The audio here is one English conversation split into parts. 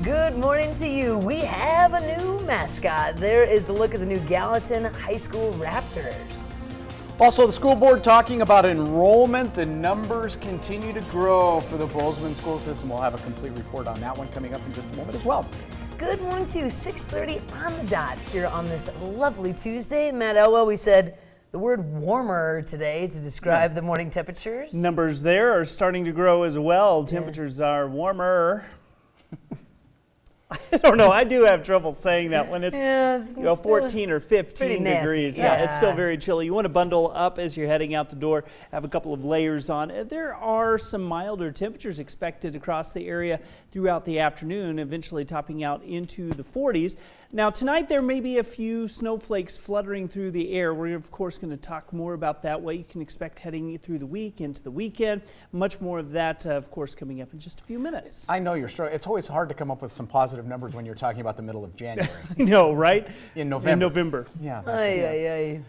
Good morning to you. We have a new mascot. There is the look of the new Gallatin High School Raptors. Also, the school board talking about enrollment. The numbers continue to grow for the Bozeman school system. We'll have a complete report on that one coming up in just a moment as well. Good morning to you. 6:30 on the dot here on this lovely Tuesday. Matt Elwell, we said the word warmer today to describe the morning temperatures. Numbers there are starting to grow as well. Temperatures are warmer. I don't know. I do have trouble saying that when it's, 14 or 15 degrees. Yeah, it's still very chilly. You want to bundle up as you're heading out the door, have a couple of layers on. There are some milder temperatures expected across the area throughout the afternoon, eventually topping out into the 40s. Now, tonight there may be a few snowflakes fluttering through the air. We're, of course, going to talk more about that, what you can expect heading through the week into the weekend. Much more of that, of course, coming up in just a few minutes. I know you're struggling. It's always hard to come up with some positive numbers when you're talking about the middle of January. I know, right? In November. Yeah. That's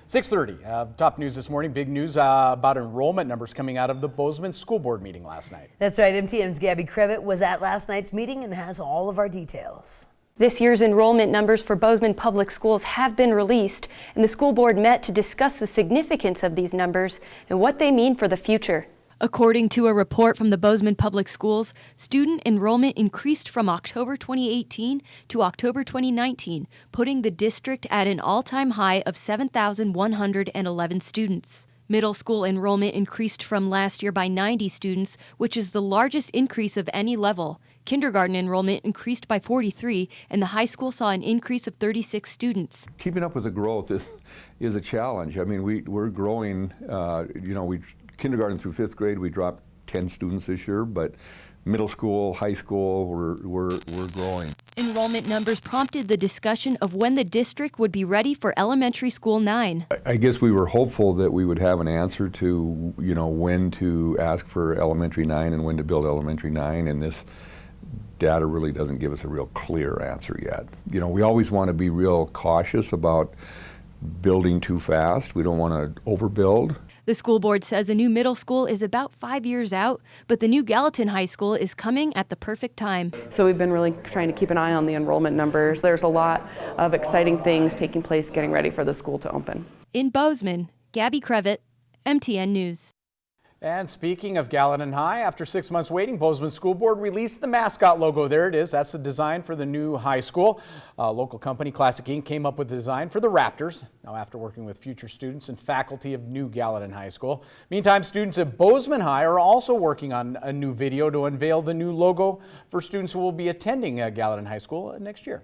6:30. Top news this morning. Big news about enrollment numbers coming out of the Bozeman school board meeting last night. That's right. MTM's Gabby Crevitt was at last night's meeting and has all of our details. This year's enrollment numbers for Bozeman Public Schools have been released, and the school board met to discuss the significance of these numbers and what they mean for the future. According to a report from the Bozeman Public Schools, student enrollment increased from October 2018 to October 2019, putting the district at an all-time high of 7,111 students. Middle school enrollment increased from last year by 90 students, which is the largest increase of any level. Kindergarten enrollment increased by 43, and the high school saw an increase of 36 students. Keeping up with the growth is a challenge. I mean, we're growing, kindergarten through 5th grade, we dropped 10 students this year, but middle school, high school, we're growing. Enrollment numbers prompted the discussion of when the district would be ready for Elementary School 9. I guess we were hopeful that we would have an answer to, when to ask for Elementary 9 and when to build Elementary 9, and this data really doesn't give us a real clear answer yet. We always want to be real cautious about building too fast. We don't want to overbuild. The school board says a new middle school is about 5 years out, but the new Gallatin High School is coming at the perfect time. So we've been really trying to keep an eye on the enrollment numbers. There's a lot of exciting things taking place getting ready for the school to open. In Bozeman, Gabby Crevitt, MTN News. And speaking of Gallatin High, after 6 months waiting, Bozeman School Board released the mascot logo. There it is. That's the design for the new high school. Local company Classic Inc. came up with the design for the Raptors. Now, after working with future students and faculty of new Gallatin High School. Meantime, students at Bozeman High are also working on a new video to unveil the new logo for students who will be attending Gallatin High School next year.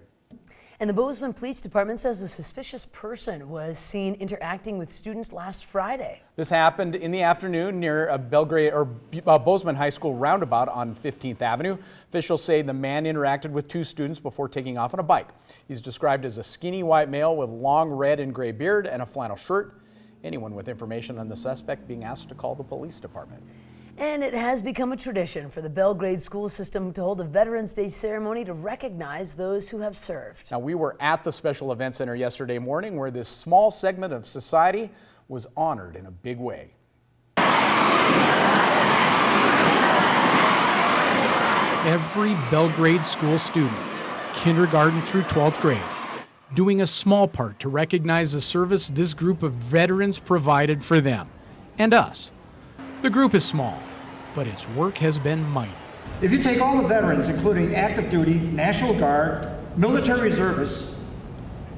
And the Bozeman Police Department says a suspicious person was seen interacting with students last Friday. This happened in the afternoon near a Bozeman High School roundabout on 15th Avenue. Officials say the man interacted with 2 students before taking off on a bike. He's described as a skinny white male with long red and gray beard and a flannel shirt. Anyone with information on the suspect being asked to call the police department. And it has become a tradition for the Belgrade school system to hold a Veterans Day ceremony to recognize those who have served. Now, we were at the Special Event Center yesterday morning where this small segment of society was honored in a big way. Every Belgrade school student, kindergarten through 12th grade, doing a small part to recognize the service this group of veterans provided for them and us. The group is small, but its work has been mighty. If you take all the veterans, including active duty, National Guard, military reservists,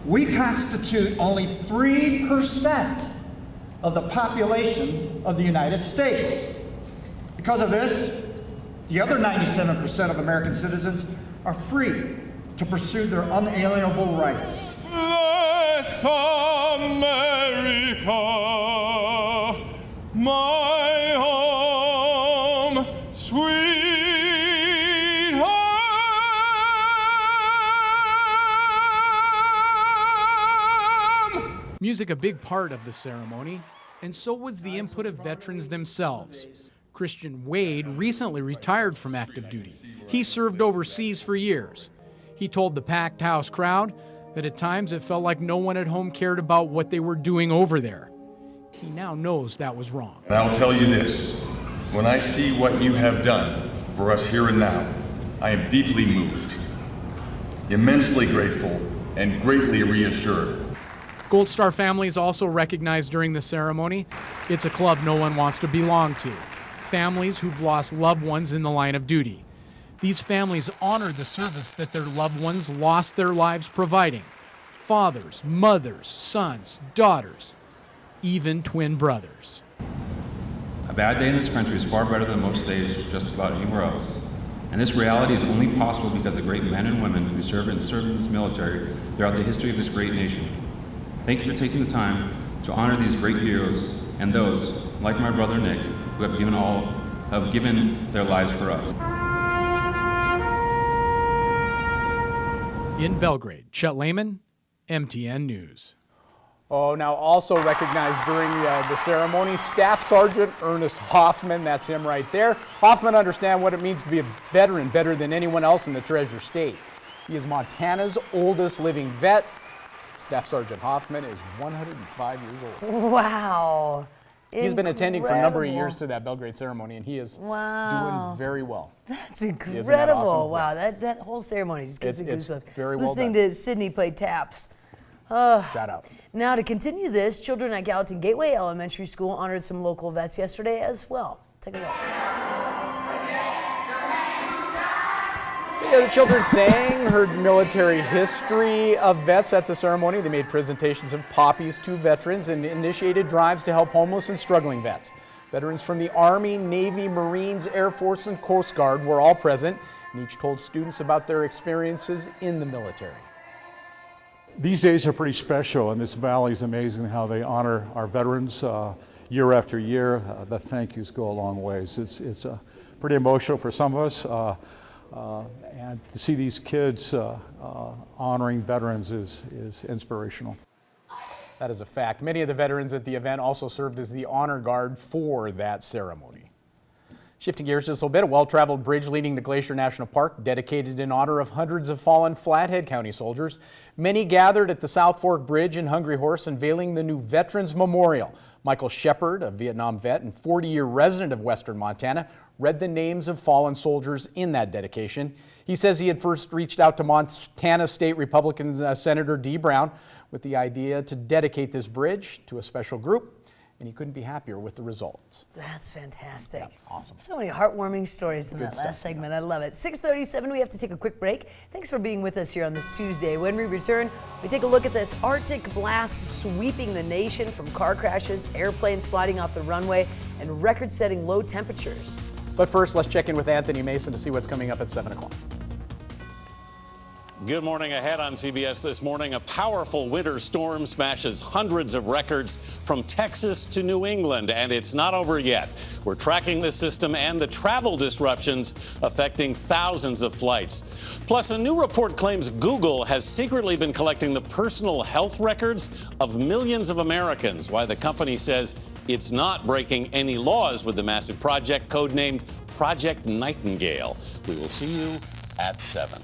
we constitute only 3% of the population of the United States. Because of this, the other 97% of American citizens are free to pursue their unalienable rights. Bless America, my home, sweet home. Music a big part of the ceremony, and so was the input of veterans themselves. Christian Wade recently retired from active duty. He served overseas for years. He told the packed house crowd that at times it felt like no one at home cared about what they were doing over there. He now knows that was wrong. And I'll tell you this, when I see what you have done for us here and now, I am deeply moved. immensely grateful, and greatly reassured. Gold Star families also recognized during the ceremony. It's a club no one wants to belong to. Families who've lost loved ones in the line of duty. These families honor the service that their loved ones lost their lives providing. Fathers, mothers, sons, daughters, even twin brothers. A bad day in this country is far better than most days just about anywhere else. And this reality is only possible because of the great men and women who served in this military throughout the history of this great nation. Thank you for taking the time to honor these great heroes and those, like my brother Nick, who have given their lives for us. In Belgrade, Chet Lehman, MTN News. Oh, now also recognized during the ceremony, Staff Sergeant Ernest Hoffman. That's him right there. Hoffman understands what it means to be a veteran better than anyone else in the Treasure State. He is Montana's oldest living vet. Staff Sergeant Hoffman is 105 years old. Wow. He's been attending for a number of years to that Belgrade ceremony, and he is doing very well. That's incredible. Isn't that awesome? Wow, that whole ceremony just gives me goosebumps. Very well Listening done. to Sydney play taps. Shout out. Now to continue this, children at Gallatin Gateway Elementary School honored some local vets yesterday as well. Take a look. Yeah, the children sang, heard military history of vets at the ceremony. They made presentations of poppies to veterans and initiated drives to help homeless and struggling vets. Veterans from the Army, Navy, Marines, Air Force, and Coast Guard were all present, and each told students about their experiences in the military. These days are pretty special, and this valley is amazing how they honor our veterans year after year. The thank yous go a long ways. It's pretty emotional for some of us. And to see these kids honoring veterans is inspirational. That is a fact. Many of the veterans at the event also served as the honor guard for that ceremony. Shifting gears just a little bit, a well-traveled bridge leading to Glacier National Park, dedicated in honor of hundreds of fallen Flathead County soldiers. Many gathered at the South Fork Bridge in Hungry Horse, unveiling the new Veterans Memorial. Michael Shepard, a Vietnam vet and 40-year resident of Western Montana, read the names of fallen soldiers in that dedication. He says he had first reached out to Montana State Republican Senator Dee Brown with the idea to dedicate this bridge to a special group, and he couldn't be happier with the results. That's fantastic. Yeah, awesome. So many heartwarming stories in Good that stuff. last segment. I love it. 6:37, we have to take a quick break. Thanks for being with us here on this Tuesday. When we return, we take a look at this Arctic blast sweeping the nation, from car crashes, airplanes sliding off the runway, and record-setting low temperatures. But first, let's check in with Anthony Mason to see what's coming up at 7 o'clock. Good morning. Ahead on CBS this morning, a powerful winter storm smashes hundreds of records from Texas to New England, and it's not over yet. We're tracking the system and the travel disruptions affecting thousands of flights. Plus, a new report claims Google has secretly been collecting the personal health records of millions of Americans. Why the company says it's not breaking any laws with the massive project codenamed Project Nightingale. We will see you at 7.